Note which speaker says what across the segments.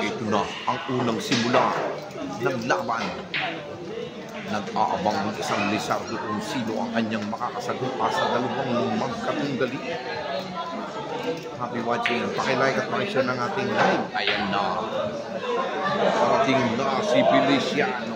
Speaker 1: Ito na ang unang simula ng laban. Nag-aabang ng isang Lizardo kung sino ang kanyang makakasagupa sa dalawang magkatunggali. Happy watching. Pakilike at pakishare ng ating live. Ayan na. Parating na si Feliciano.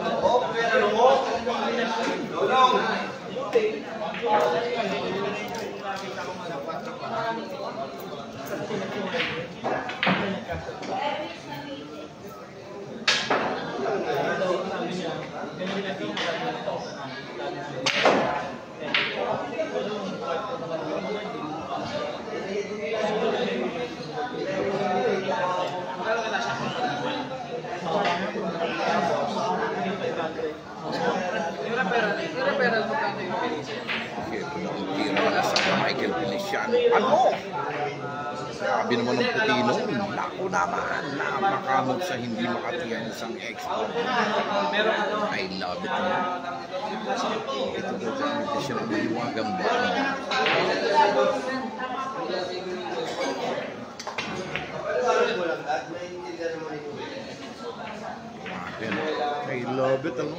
Speaker 1: Michael Feliciano. Ano? Sabi naman ng Putino, lako naman, napakamot sa hindi makatiyan isang export. I love it. Ito daw dahil siya ng maliwagang bang. I love it, ano?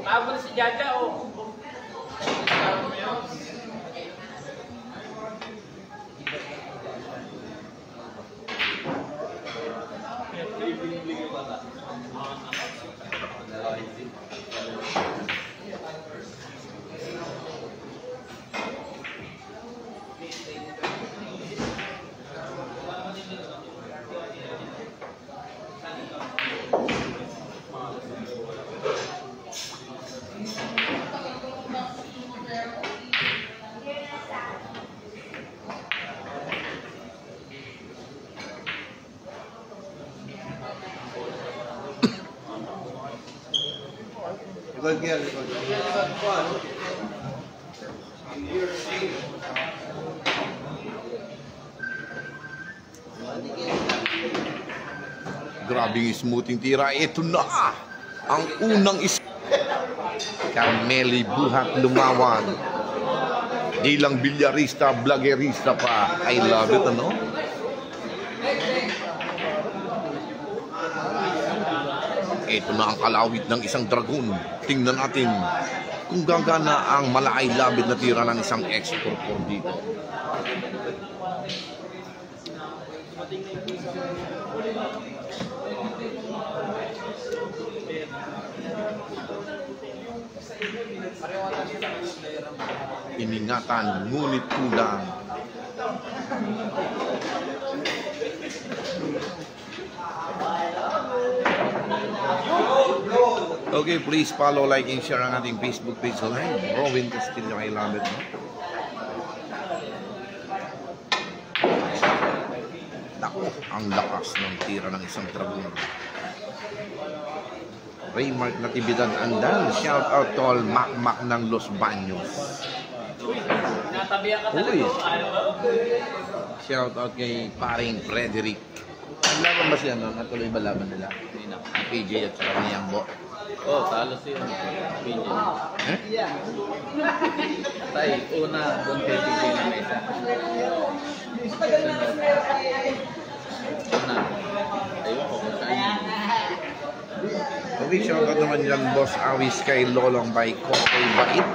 Speaker 2: Tago na si Jaja, oh.
Speaker 1: Grabing smoothing tira. Ito na ang unang Carmeli Buhat Lumawan. Di lang bilyarista, vloggerista pa. I love it, ano? Ito na ang kalawit ng isang dragon. Tingnan natin kung gagana ang malaay labit na tira ng isang export dito. Iningatan, ngunit kulang. Okay, please follow, like, and share ang ating Facebook page live. Robin Castillo, I love it. Naku, ang lakas ng tira ng isang dragon. Raymark Natividad Andal, shout out to all Makmak ng Los Baños. Uy, shout out kay paring Frederick. Laban ba siya, no? Natuloy ba laban nila?
Speaker 2: Hindi na.
Speaker 1: PJ at saka ni Yangbo.
Speaker 2: Oh, talo siya. PJ.
Speaker 1: Eh?
Speaker 2: Tay, una, doon kay PJ na mesa. Una. Ayun ko kung saan yun.
Speaker 1: Okay, shoutout naman dyan, Boss Awis kay Lolong by Kokoy Bait.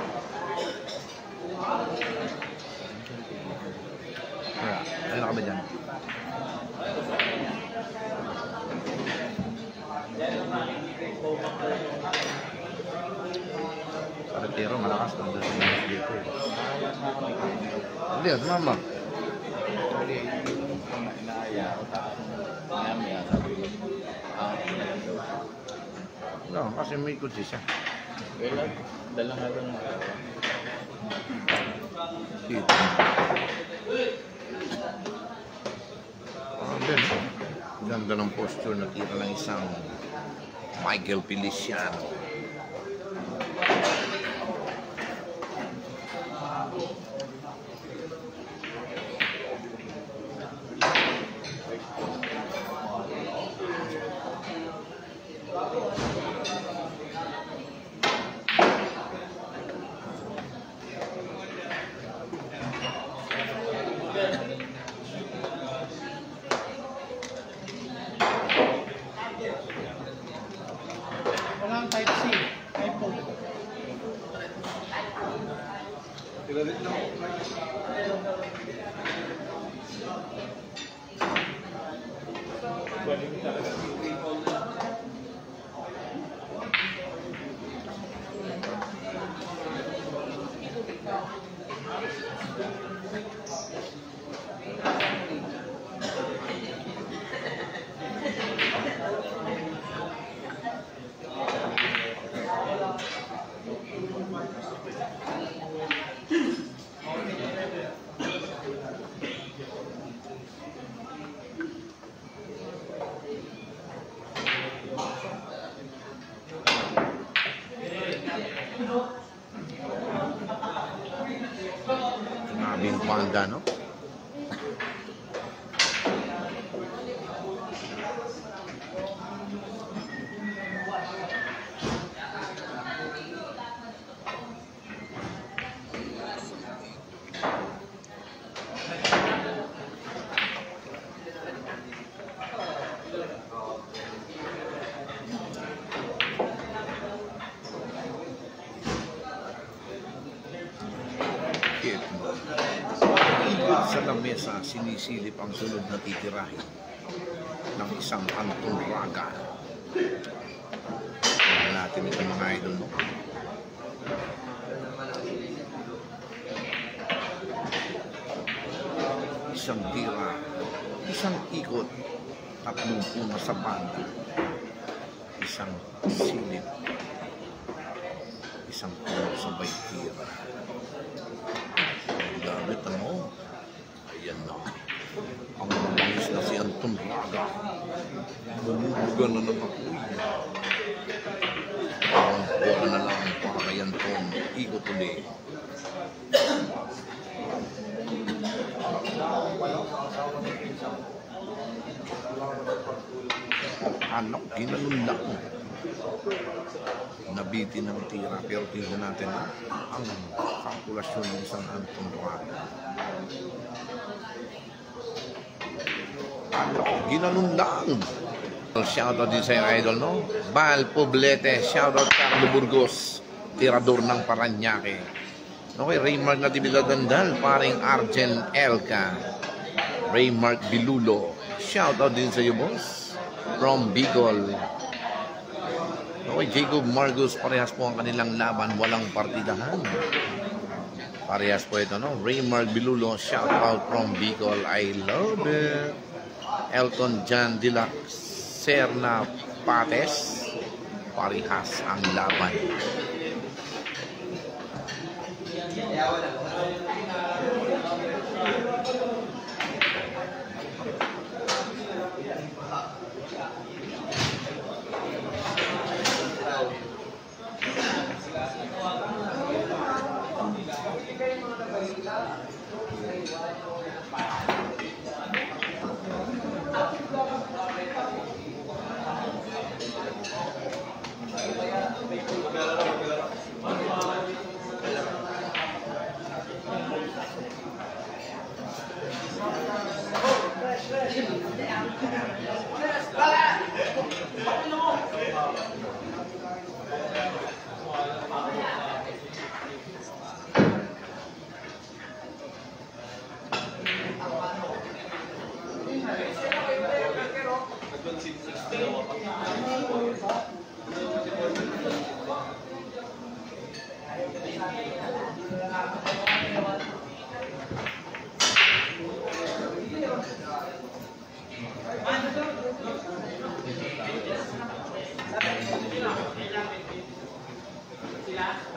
Speaker 1: Ayun na ka ba dyan? Karatero, malakas na doon sa mga dito. Hindi, sumama.
Speaker 2: Inaaya ako tapos maya sabi ko,
Speaker 1: No, kasi may kutsi siya.
Speaker 2: wala, dala nga doon.
Speaker 1: Dito. Din. Ganda ng posture na tira ng isang Michael Feliciano.
Speaker 3: Walang type C, type O.
Speaker 1: Nabing panda, no? Sa lamesa, sinisilip ang sunod na titirahin ng isang Anton Raga. Tingnan natin ito mga idol, no? Isang tira, isang ikot, 30 na sa banda, isang silip, isang puno sabay tira. Gamit ano? Ayan na. Ang mabilis na si Anton Raga. Bumubuga na ng apoy. Ang bola na lang para kay Anton. Ikot ulit. Anak, ginanon lang. Nabitin ng tira, pero tingnan natin ang kalkulasyon ng isang Anton Raga. Anak, ginanon lang. Shoutout din sa idol, no? Val Poblete, shoutout Carlo Burgos, tirador ng Paranaque. Okay, Raymark Natividad Dandal, paring Arjen Elka, Raymark Bilulo, shoutout din sa iyo, boss, from Bicol. Okay, Jacob Margus, parehas po ang kanilang laban, walang partidahan. Parehas po ito, no? Raymark Bilulo, shoutout from Bicol, I love it. Elton John Dilac Serna Pates, parehas ang laban.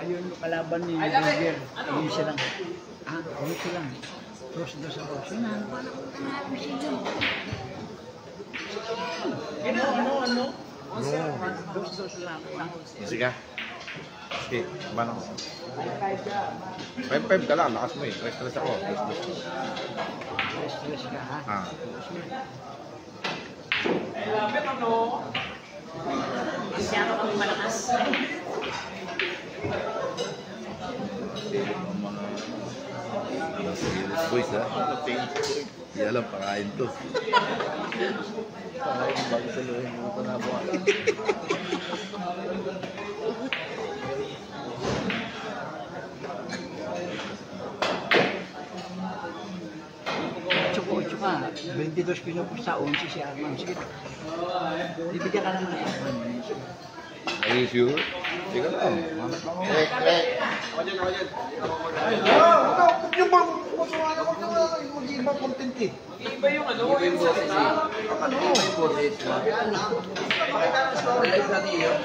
Speaker 4: Ayun, kalaban ni Roger. Ayun silang. Ayun silang. Cross daw sa cross. Yun, ano sila? Ano? Cross daw sila.
Speaker 1: Sige. Sige, paano? 5-5 ka lang, lakas mo eh. Stress ako.
Speaker 4: Stress ka, ha?
Speaker 5: Masyado kami malakas.
Speaker 1: Boys ha? Hindi alam, pakain to.
Speaker 2: Pakain bago saluhin mo ito na buwan.
Speaker 4: Ocho ka. 22 kilo po sa 11 si Arman. Sige. Bibigyan ka naman ng Arman.
Speaker 1: Are you sure? Sige lang. Manap lang ako. Yung bang mag-iibang content eh.
Speaker 5: Iba yung ano, yung salita.
Speaker 1: Ano?
Speaker 2: May boses na. Live natin yun.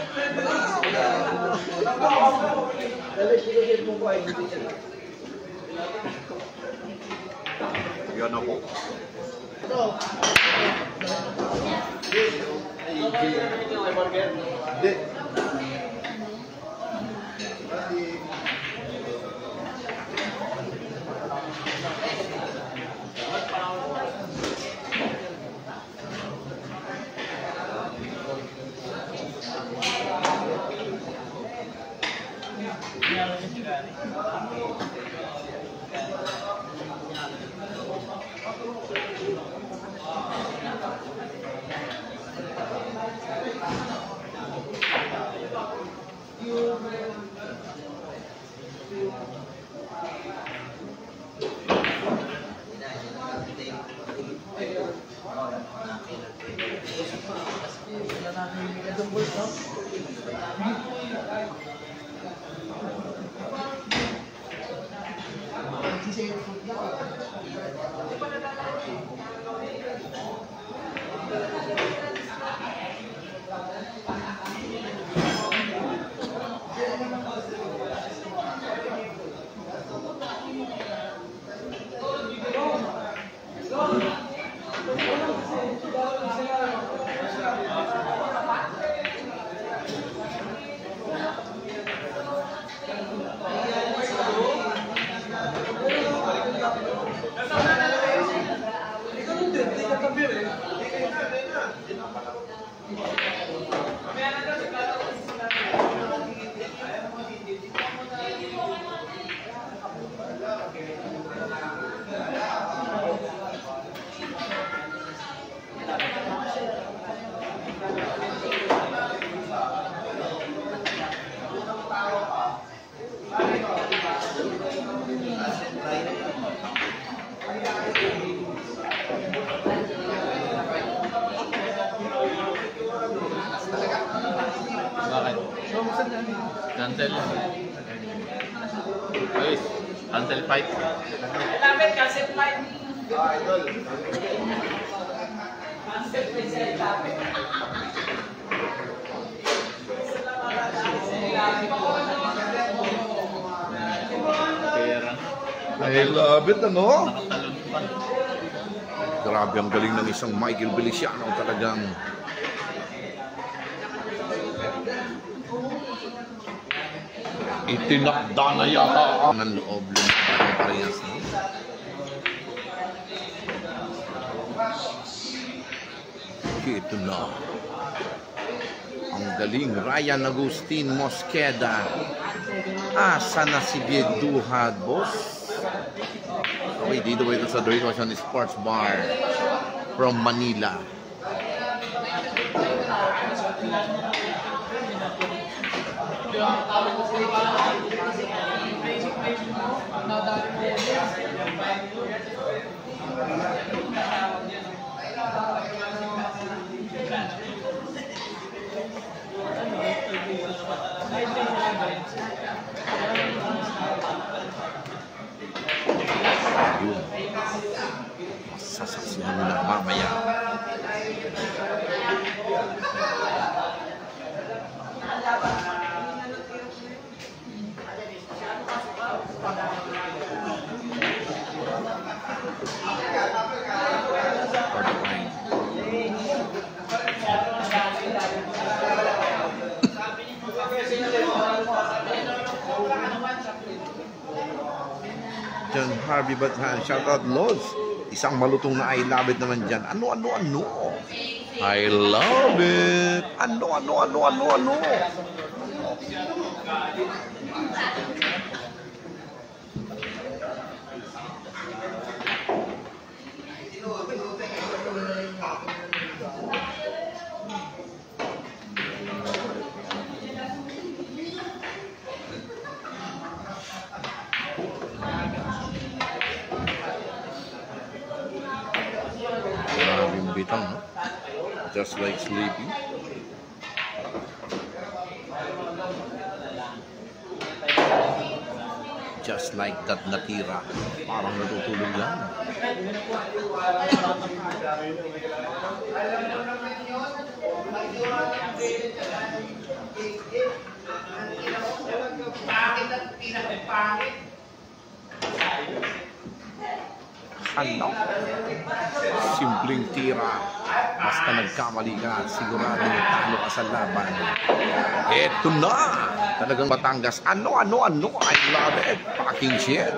Speaker 1: Yan ako. Hindi.
Speaker 2: Bakit? Cancel. Ayos. Cancel fight.
Speaker 5: Lapit, cancel flight. Cancel flight sa lapit.
Speaker 2: Pera.
Speaker 1: I love it, ano?
Speaker 2: Nakatalon pa.
Speaker 1: Grabe ang galing ng isang Michael Feliciano talagang. Itinakda na yata ng loob ng parehas na. Ito na. Ang galing, Ryan Agustin Mosqueda. Asa na si Bieduhad, boss? Okay, dito ito sa Doritos Ocean Sports Bar from Manila. Yun. Masasaksihan mo na mamaya. John Harvey Bathan, shoutout Lods. Isang malutong na I love it naman dyan. Ano? I love it. Ano? Grabing bitang, no? Just like sleeping. Just like that natira. Parang natutulog lang. Ano? Simpleng tira. Basta nagkamali ka, sigurado talo ka sa laban. Eto na! Talagang Batangas. Ano? I love it. Fucking shit.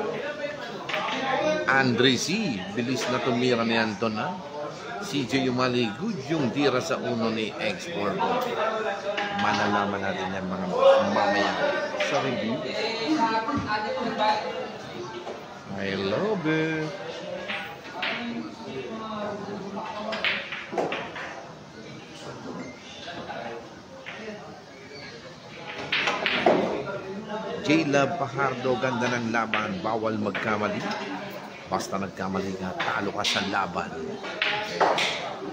Speaker 1: Andre C. Bilis na tumira ni Anton, ha? CJ Umali. Good yung tira sa uno ni Export. Malalaman natin yan mga mamaya sa review. I love it. J-Love Pajardo, ganda ng laban, bawal magkamali. Basta nagkamali ka, talo ka sa laban.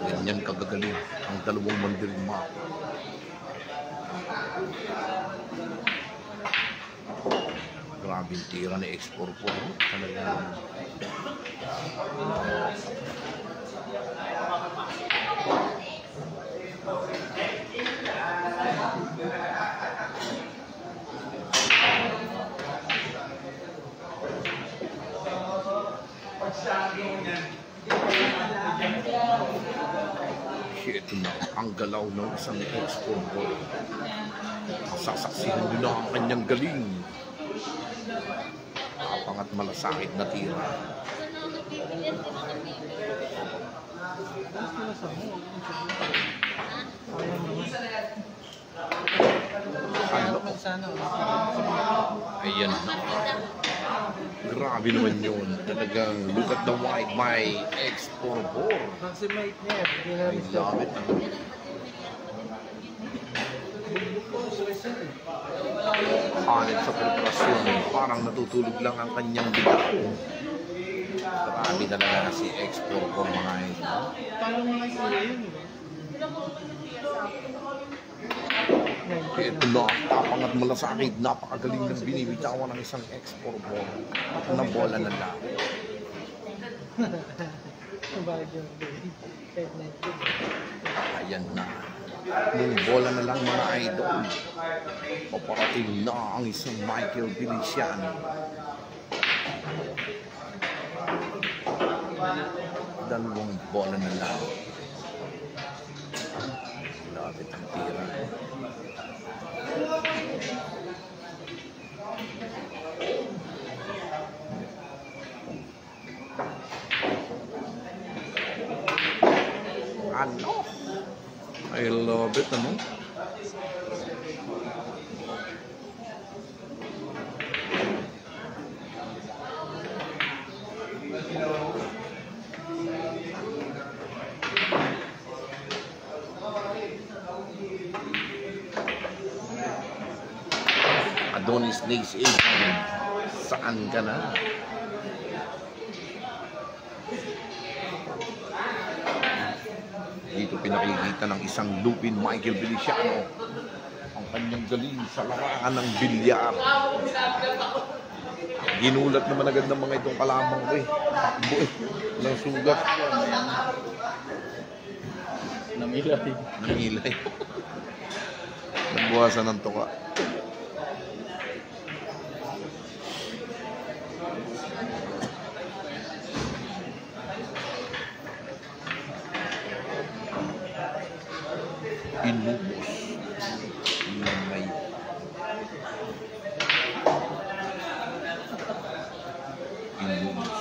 Speaker 1: Ganyan kagagaling ang dalawang mandirigma. Grabing tira ni Export po. Talagang shit na ang galaw ng isang Export po. Sasaksihan nyo na ang kanyang galing. Kapang at malasakit na tira. Ano? Ayan na. Grabe naman yun. Talagang look at the white by Export. I love it. Hanip sa preparasyon. Parang natutulog lang ang kanyang bitaw. Grabe talaga si Export ko mga ito. Ito na, tapang at malasakit. Napakagaling ng binibitawan ng isang Export ko na bola na lang. Ayan na. Nung bola na lang mga idol. Paparating na ang isang Michael Feliciano. Dalawang bola na lang. Lapit ang tira. Ano? I love it, ano? Adonis Nace Agent. Saan ka na? Dito pinakikita ng isang Lupin Michael Feliciano ang kanyang galing sa larangan ng bilyar. Ginulat naman agad ng mga itong kalamang ko eh. Takbo eh. Walang sugat.
Speaker 2: Namilay.
Speaker 1: Namilay. Nagbuwasan ng tuka. Inubos. Ingay. Inubos.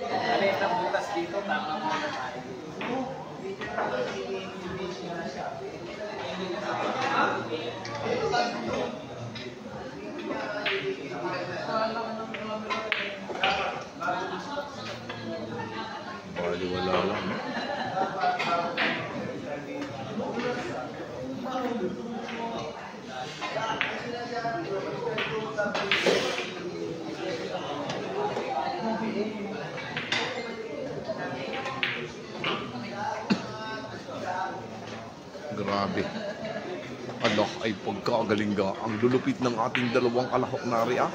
Speaker 5: Alit ang butas dito, tama mo.
Speaker 1: Bali wala lang. Grabe. Alak ay pagkagaling ga. Ang lulupit ng ating dalawang kalahok na area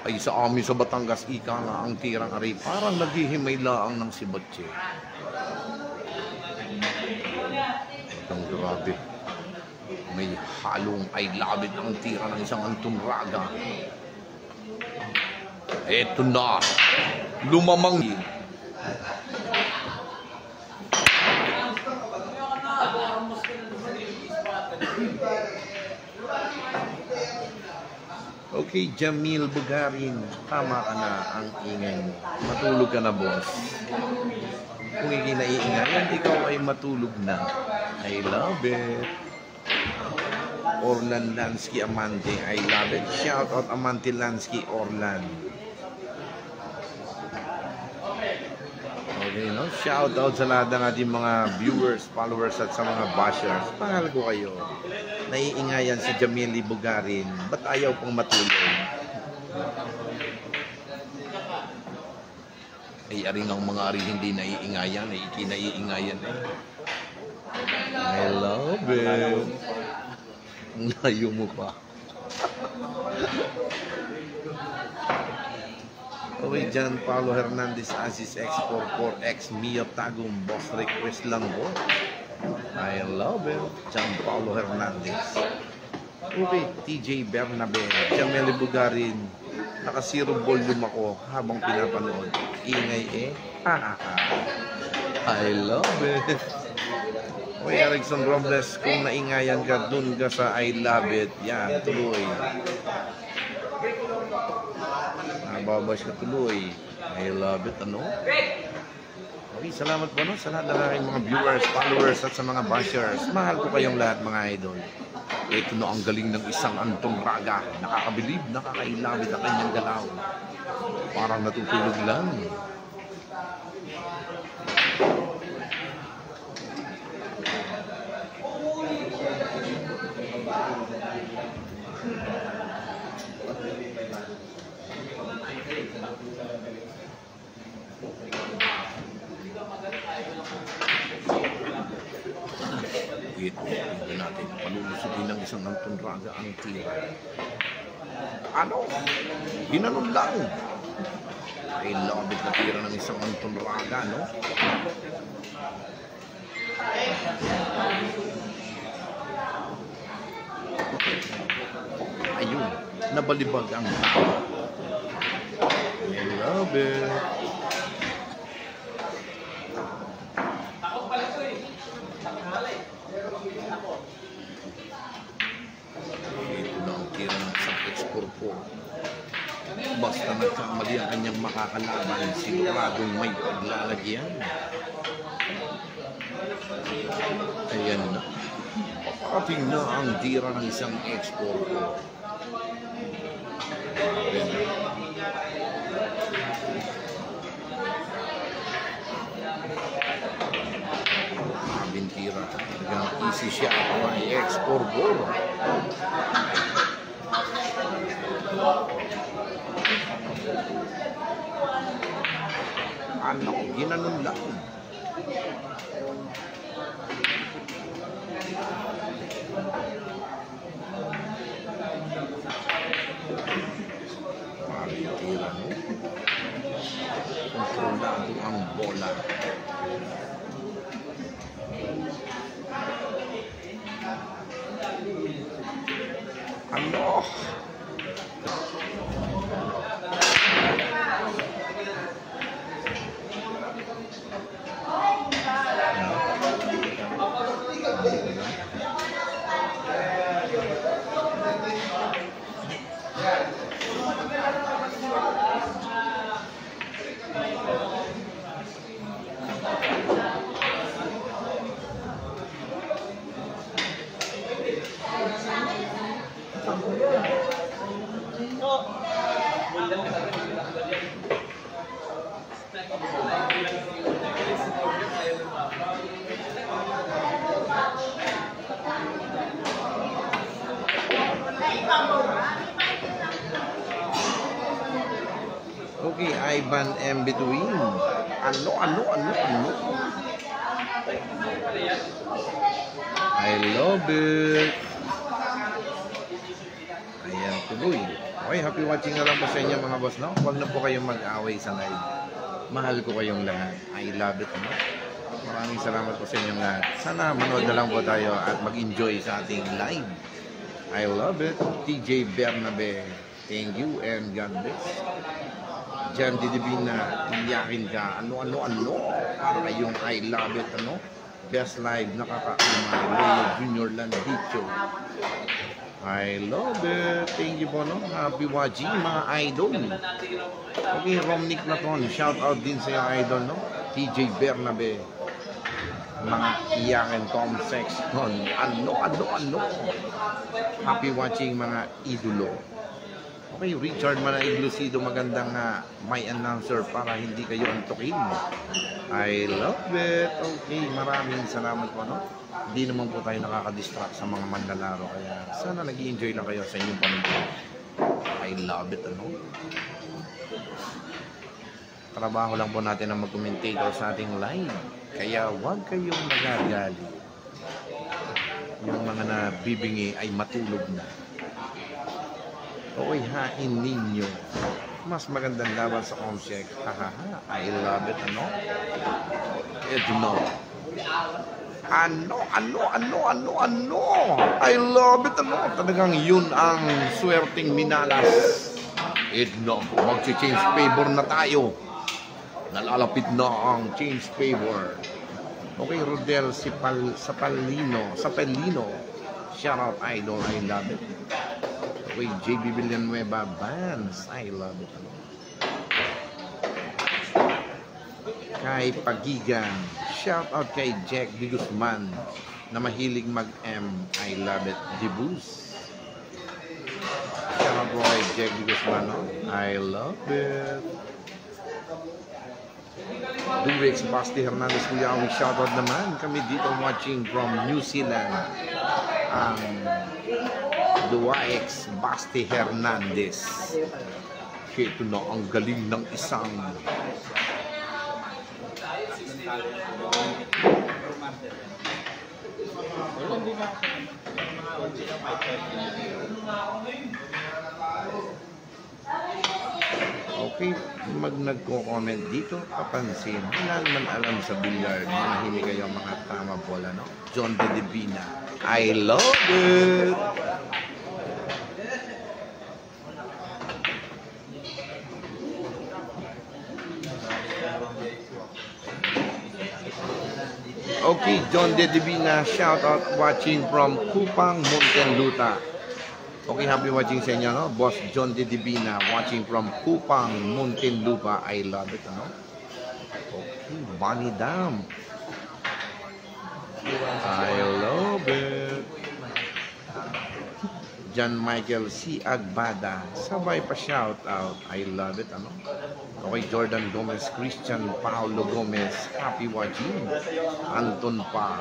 Speaker 1: ay sa amin sa Batangas, ika nga ang tirang aray. Parang naghihimay laang ng si Batche. Ang grabe. May halong ay labit ang tira ng isang Anton Raga. Eto na. Lumamang. Okay, Jamil Bugarin, tama ka na ang ingay mo. Matulog ka na, boss. Kung hindi naiingayan, ikaw ay matulog na. I love it. Orlan Lansky Amante, I love it. Shout out Amante Lansky Orlan. Okay, no? Shout out sa lahat ng ating mga viewers, followers at sa mga bashers. Mahal ko kayo. Naiingayan si Jamili Bugarin. Ba't ayaw pang matulog? Ay, aring ang mga ari hindi naiingayan, ay ikinaiingayan eh. I love it. Ang layo mo pa. Okay, John Paulo Hernandez, Aziz X44X, Mia Tagum, boss request lang po. I love it. John Paulo Hernandez. Okay, TJ Bernabe, Jameli Bugarin. Naka-zero volume ako habang pinapanood. Ingay eh. I love it. Okay, Erickson Robles, kung naingayan ka, dun ka sa I love it. Yan, tuloy. Nababash ka tuloy. I love it, ano? Okay, salamat po no, sa lahat ng aking mga viewers, followers at sa mga bashers. Mahal ko kayong lahat mga idol. Ito na ang galing ng isang Anton Raga. Nakakabilib, nakakailabit ang kanyang galaw. Parang natutulog lang. Tingnan natin, palulusugin ng isang Anton Raga ang tira. Ano? Ginanon lang. Ay, labit na tira ng isang Anton Raga, no? Ayun, nabalibag ang tao. I love it. Ito na ang tira ng isang X44. Basta nagkamali ang kanyang makakalaban, siguradong may paglalagyan. Ayan na. Paparating na ang tira ng isang X44. Ayan na. Tira. Talagang easy siya para i-X44. Ano, ginanon lang. Maraming tira, no? Kontrolado ang bola. Ano? Okay, Ivan M. Between. Ano? I love it. Ayan, tuloy. Okay, happy watching na lang po sa inyo mga boss, no? Huwag na po kayong mag-away sa live. Mahal ko kayong lahat. I love it, no? Maraming salamat po sa inyong lahat. Sana manood na lang po tayo at mag-enjoy sa ating live. I love it. TJ Bernabe. Thank you and God bless. Jan Didibina, iyakin ka. Ano? Para yung I love it, ano? Best live, nakakauma. Leo Junior Landicho. I love it. Thank you po, no? Happy watching, mga idol. Okay, Romnick Platon. Shout out din sa iyo, idol, no? TJ Bernabe. Mga iyakin, Tom Sexton. Ano? Happy watching, mga idolo. Okay, Richard Manaiglusido, magandang may announcer para hindi kayo antukin. I love it. Okay, maraming salamat po, no? Hindi naman po tayo nakaka-distract sa mga manlalaro, kaya sana nag-i-enjoy lang kayo sa inyong panonood. I love it, ano? Trabaho lang po natin ang mag-commentator sa ating live, kaya huwag kayong nagagali. Yung mga nabibingi ay matulog na. Okay, hain ninyo. Mas magandang laban sa Comsec. Hahaha, I love it, ano? Ito no. Ano? I love it, ano? Talagang yun ang swerteng minalas. Ito no. Mag-change favor na tayo. Nalalapit na ang change favor. Okay, Rodel Sapalino. Shout out, idol. I love it. Okay, JB Villanueva Vans. I love it. Kay Pagigan. Shout out kay Jack D. Guzman na mahilig mag-M. I love it. Dibus. Shout out po kay Jack D. Guzman. No? I love it. Durex Basti Hernandez, kuya, ang shout out naman. Kami dito watching from New Zealand. Ang Durex Basti Hernandez. Ito na ang galing ng isang Okay, nagko-comment dito, papansin. Wala naman alam sa billiard. Manahimik kayo mga tama bola, no? John De Divina. I love it! Okay, John De Divina, shout out watching from Kupang, Muntinlupa. Okay, happy watching sa inyo, no? Boss John De Divina, watching from Kupang, Muntinlupa. I love it, no? Okay, Bunny Dam. I love it. John Michael C. Agbada, sabay pa shout out. I love it, ano? Okay, Jordan Gomez, Christian Paulo Gomez, happy watching. Anton Pa.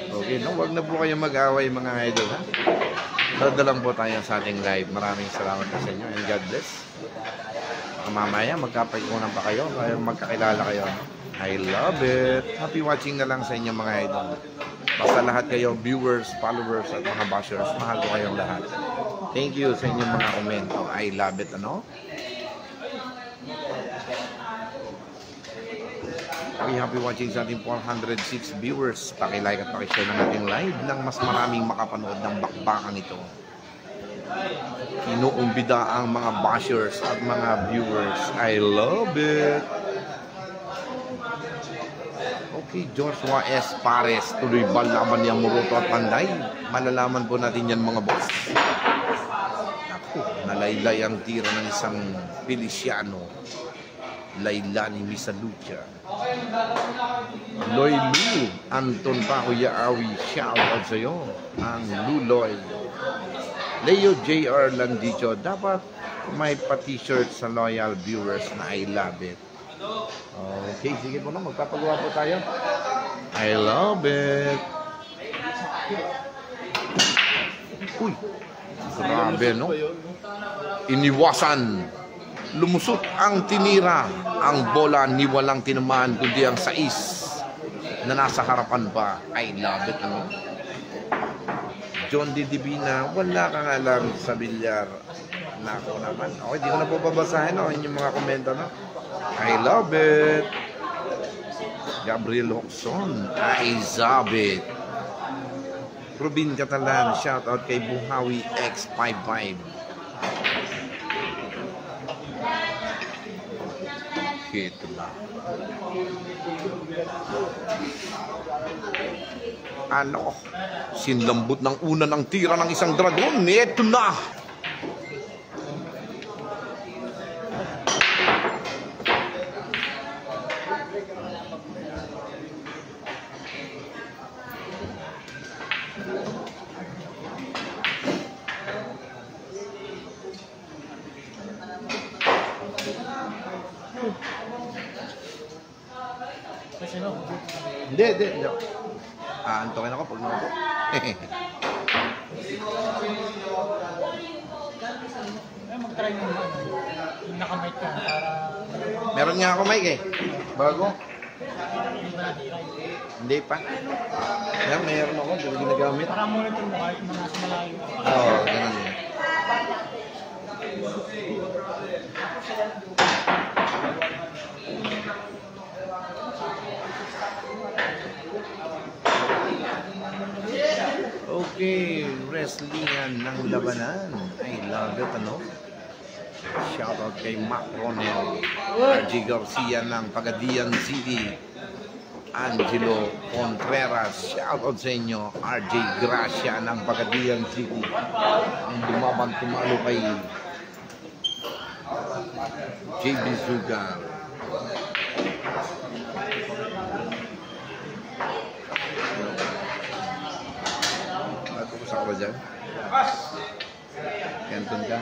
Speaker 1: Okay, no? Huwag na po kayo mag-away mga idol, ha? Dadalang po tayo sa ating live. Maraming salamat sa inyo and God bless. Mamaya, magkapagkunan pa kayo. Magkakilala kayo. I love it. Happy watching na lang sa inyo mga idol. Basta lahat kayo, viewers, followers, at mga bashers, mahal ko kayong lahat. Thank you sa inyong mga komento. I love it, ano? Happy watching sa ating 406 viewers. Paki-like at paki-share ng ating live nang mas maraming makapanood ng bakbakan ito. Inuumbida ang mga bashers at mga viewers. I love it. Okay, Joshua S. Pares. Tuloy ba laban niya Moroto at Panday? Malalaman po natin yan mga boss. Ako, nalaylay ang tira ng isang Feliciano. Laylani Misalucha. Loy Lu, Anton Pa, Kuya Awi, shout out sa iyo. Ang Luloy. Leo JR Landicho, dapat may pa-t-shirt sa loyal viewers na I love it. Okay, sige po na, magpapagawa po tayo. I love it. Uy, grabe no? Iniwasan. Lumusot ang tinira. Ang bola ni walang tinamaan kundi ang sais na nasa harapan pa. I love it, ano? John De Divina, wala kang alam sa bilyar. Nako naman. Okay, di ko na po babasahin, no? Yung mga komento, no? I love it. Gabriel Hoxon, I love it. Rubin Catalan, shout out kay Buhawi X55. Ito na. Ano? Sinlambot ng una ng tira ng isang dragon. Ito na. Hindi. Antokin ako pag naupo.
Speaker 3: Mag-try mo naman. Yung nakamay ka para...
Speaker 1: Meron nga ako mic eh. Bago. Hindi pa. Meron ako. Hindi ko ginagamit.
Speaker 3: Para monitor mo kahit mga nasa malayo.
Speaker 1: Oo, ganun din. Okay, wrestlingan ng labanan. I love it, ano? Shoutout kay Mac Ronel, RJ Garcia ng Pagadian City, Angelo Contreras. Shoutout sa inyo, RJ Gracia ng Pagadian City. Ang lumaban tumalo kay JB Zugar. Sa ka ba dyan? Kenton ka?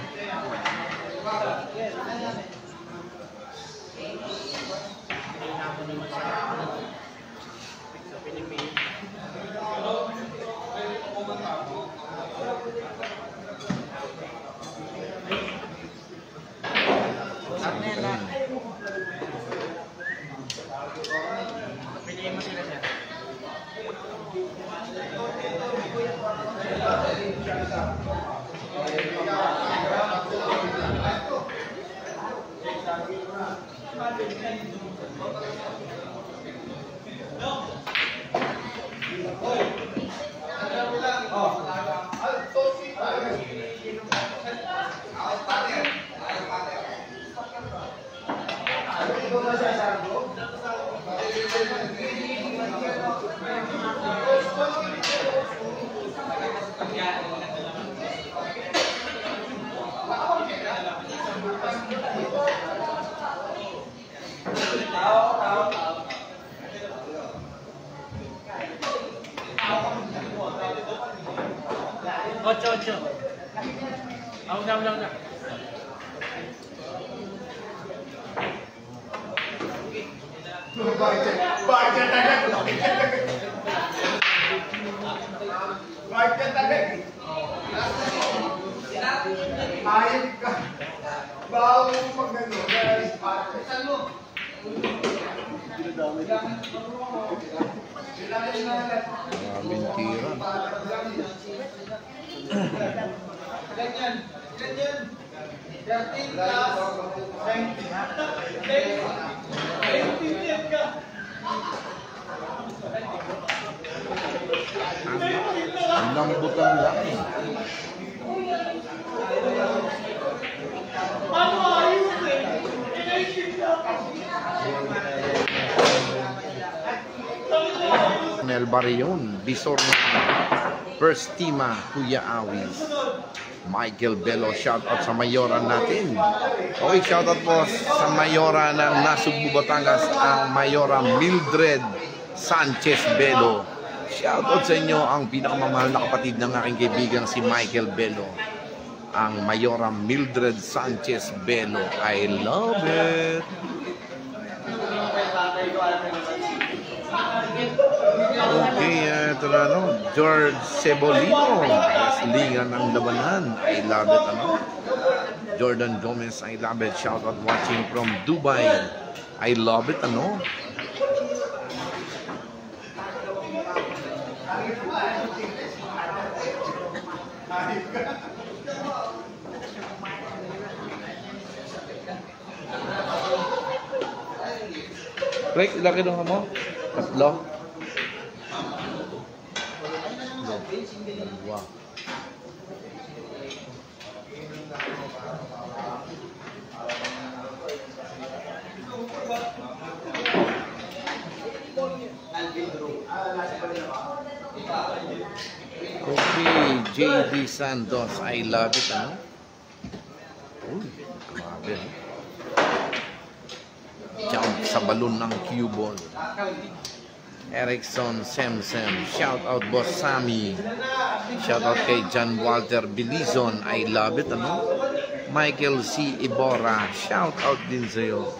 Speaker 3: Ocho. Una.
Speaker 1: Maraming tira. Ang lambutan lang. Nel Barrion, Bisorno, First Tima, Kuya Awis, Michael Bello, shoutout sa Mayora natin. Okay, shoutout po sa Mayora ng Nasugbu, Batangas, ang Mayora Mildred Sanchez Bello. Shoutout sa inyo ang pinakamamahal na kapatid ng aking kaibigan si Michael Bello, ang Mayora Mildred Sanchez Bello. I love it. Okay, ito na George Cebolino, Lingan ng Labanan, I love it Jordan Gomez, I love it. Shout out watching from Dubai, I love it Rick, laki nung mo? Tatlo? Dalawa. Okay, JD Santos, I love it, Uy, grabe, Jump sa balon ng cue ball. Erickson Semsem, shout out boss Sammy, shout out kay John Walter Bilizon, I love it Michael C. Ibora, shout out din sa'yo.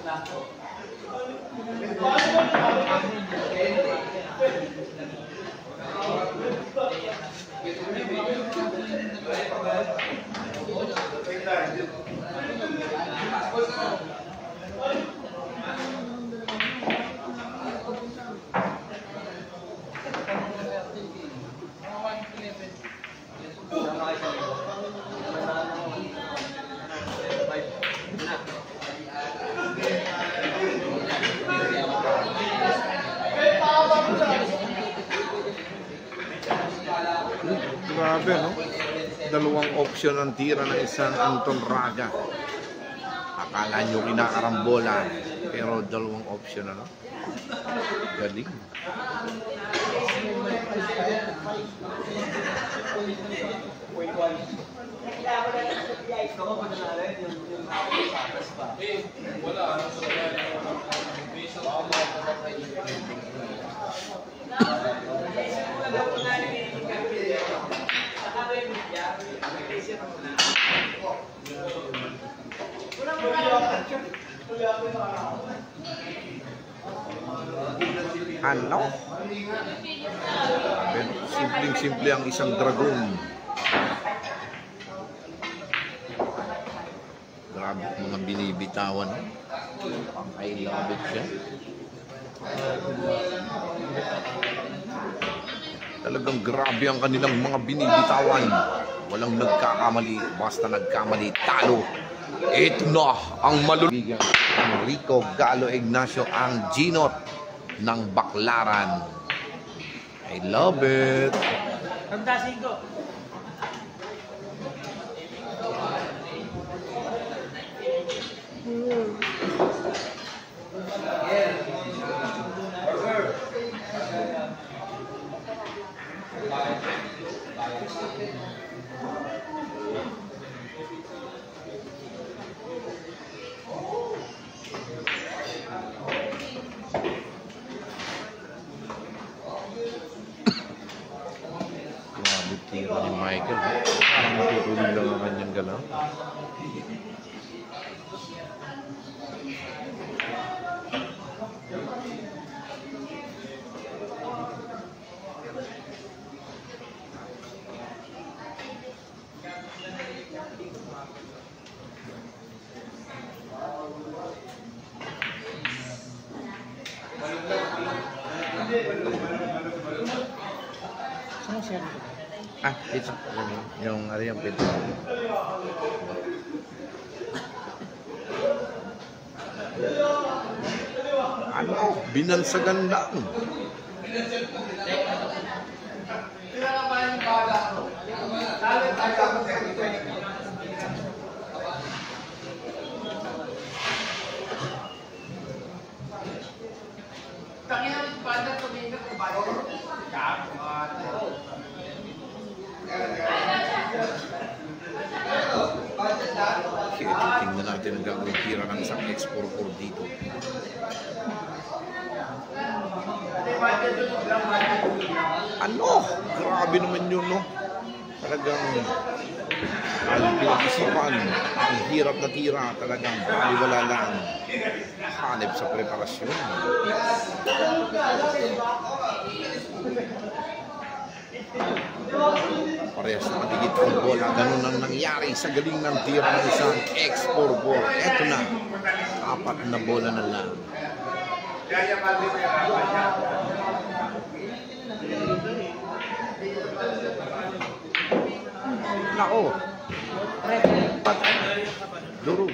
Speaker 1: Grabe, dalawang option ang tira ng isang Anton Raga. Akala nyo kinakarambola, pero dalawang option Galing. Ano? Simpleng-simple ang isang dragon. Grabe mga binibitawan. I love it siya. Talagang grabe ang kanilang mga binibitawan. Walang nagkakamali, basta nagkamali, talo. Ito na ang malulubigan. Rico Galo Ignacio ang ginot ng Baklaran. I love it.
Speaker 5: Pagdasin ko.
Speaker 1: Grabe tira ni Michael. Parang matutulog lang ang kanyang galaw.
Speaker 3: Saan siya?
Speaker 1: Ito. Yung yung pito. Ano? Binansagan lang. Okay, tingnan natin ang gagawin tira ng isang X44 dito. Ano? Grabe naman yun, no? Talagang ang pinag-isipan, ang hirap na tira, talagang baliwala lang. Hanip sa preparasyon. Parehas na matigit ang bola. Ganun ang nangyari sa galing ng tira ng isang X44. Eto na, 4 na bola na lang. Nako. Durog.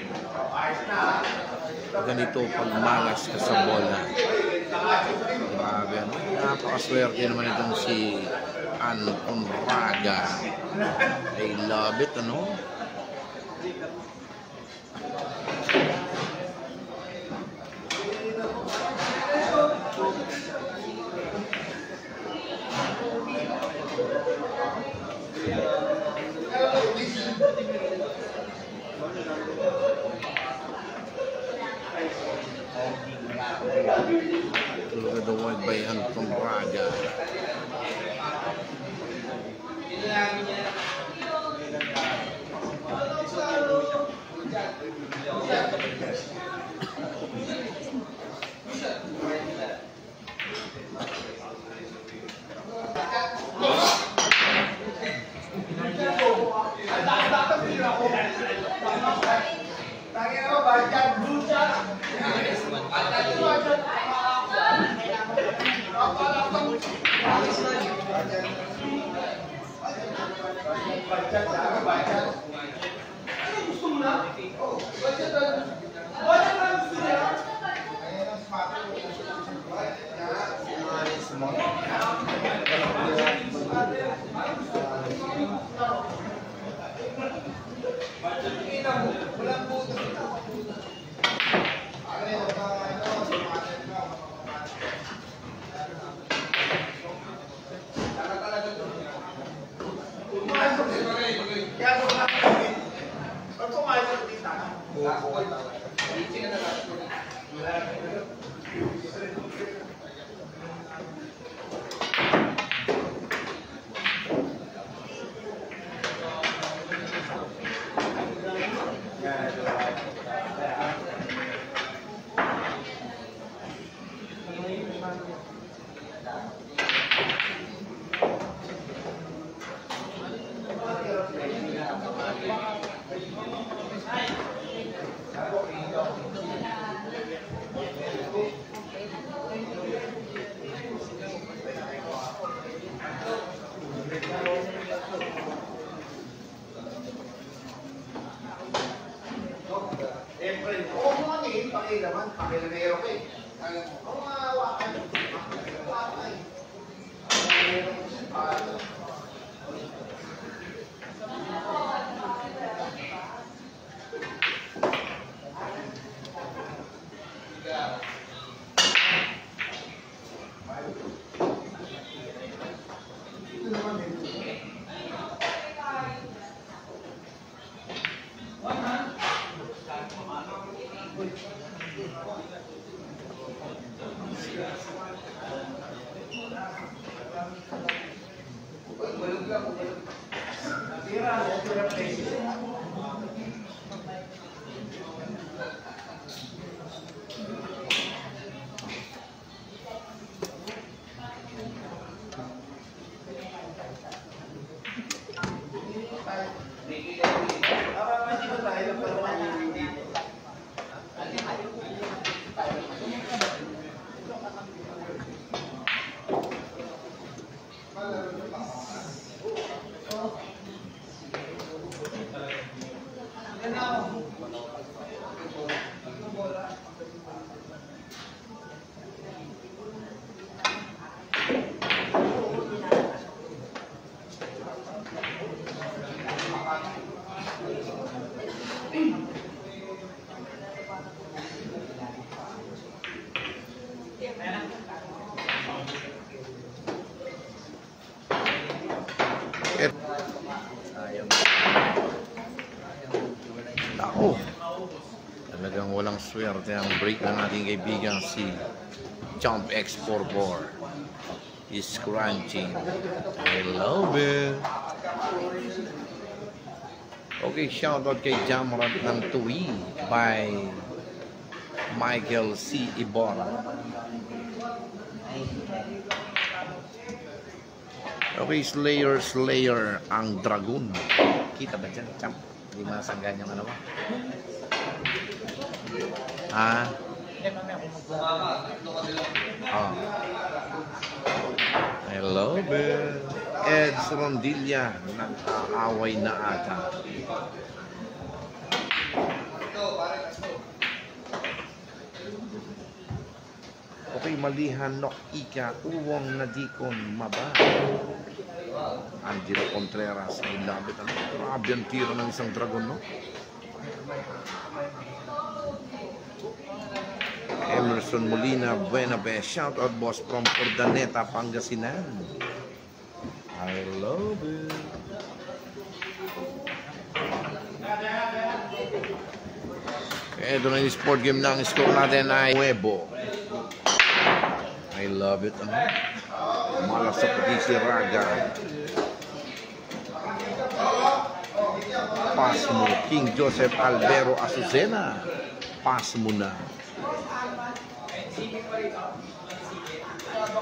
Speaker 1: Ganito pagmalas ka sa bola. Grabe, ano? Napakaswerte naman itong si Anton Raga. I love it, ano? Look the wide by Anton Raga. Ako, talagang walang swerte ang break ng ating kaibigan si Jump X44. He's crunching. I love it. Okay, shoutout kay Jamrat ng Tui by Michael C. Ibarra. Okay, Slayer ang Dragon. Kita ba dyan, Champ? Hindi masanggan yung ano ba? Ha? Oh. I love it. Ed Rondilla, nag-aaway na ata. Okay, malihan nok ika, uwang na dikon maba. Angelo Contreras, I love it. Grabe ang tiro ng isang dragon, no? Emerson Molina, buena be. Shout out boss from Ordaneta, Pangasinan. I love it. Okay, doon ang sport game ng score natin ay Nuevo. I love it. Ano? Malas sa pagkisi Raga. Pass mo. King Joseph Albero Azucena. Pass mo na.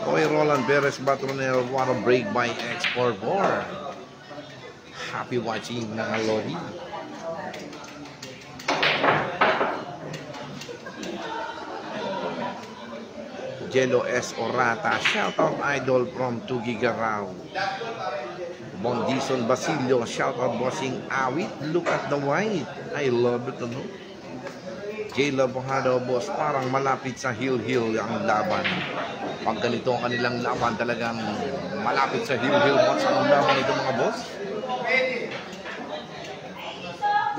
Speaker 1: Okay, Roland Perez Batronero. What a break by X44. Happy watching mga Lodi. Jello S. Orata, shout out idol from Tugigaraw. Bondison Basilio, shout out bossing awit. Look at the white. I love it. Ano? J. Labojado, boss, parang malapit sa hill-hill ang laban. Pag ganito ang kanilang laban, talagang malapit sa hill-hill. Boss, ang laban ito mga boss?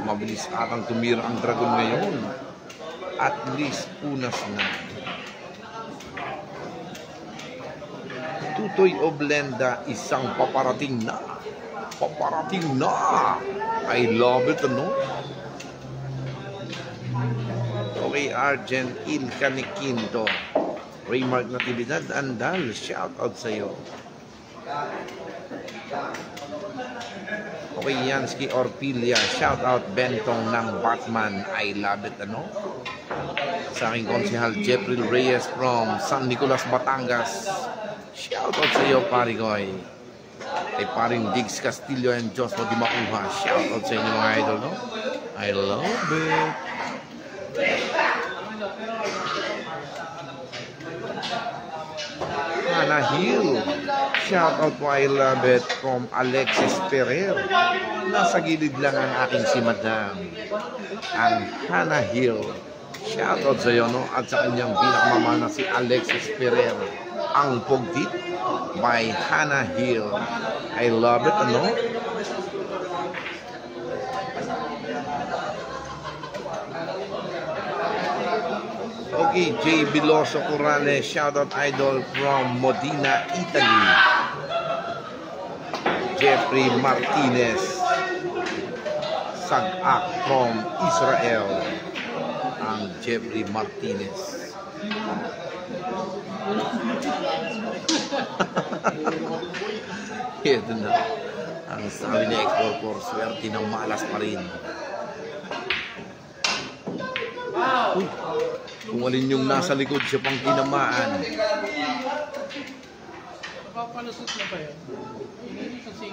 Speaker 1: Mabilis atang tumira ang dragon ngayon. At least unas na. Tutoy Oblenda, isang paparating na. Paparating na. I love it, ano? Okay, Argent Ilcaniquinto. Raymark Natividad Andal, shout out sa iyo. Okay, Yansky Orpilia, shout out Bentong ng Batman. I love it, ano? Sa aking konsehal Jeffrey Reyes from San Nicolas, Batangas. Shout out sa iyo, Parigoy. Kay paring Diggs Castillo and Josmo Di Makuha. Shout out sa inyo mga idol, no? I love it. Hannah Hill. Shout out po, I love it, from Alexis Ferrer. Nasa gilid lang ang aking si Madam. Ang Hannah Hill. Shoutout sa iyo, no? At sa kanyang pinakamamahal na si Alexis Ferrer, ang Pugtit by Hannah Hill. I love it, ano? Okay, J. Biloso Corrales, shoutout idol from Modena, Italy. Jeffrey Martinez, Sagak from Israel. Ang Jeffrey Martinez. Ito na. Ang sabi ni X44, swerte ng malas pa rin. Uy, kung alin yung nasa likod siya pang tinamaan.
Speaker 3: Papalusot na ba yun? Kasi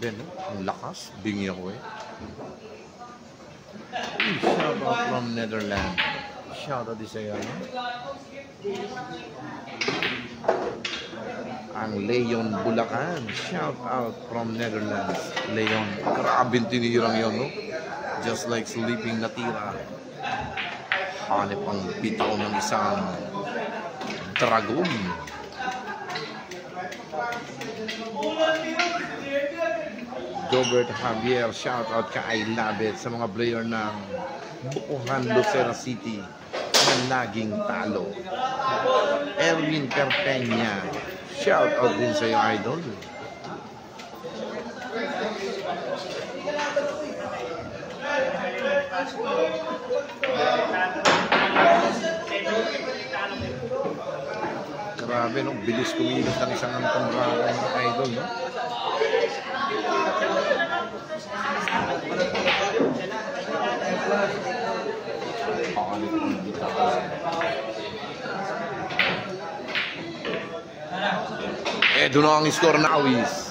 Speaker 1: Grabe, no? Ang lakas. Bingi ako eh. Shoutout from Netherlands. Shoutout din sa'yo, no? Ang Leon Bulacan. Shoutout from Netherlands. Leon. Grabe tinirang yun, no? Just like sleeping na tira. Hanip ang bitaw ng isang dragon. Gilbert Javier, shoutout ka I love it sa mga player ng Bukuhan, Lucena City na laging talo. Erwin Carpeña, shoutout din sa iyo idol. Grabe, no? Bilis kumilos ng isang antong rakay ng idol, no? Doon na ang score na awis.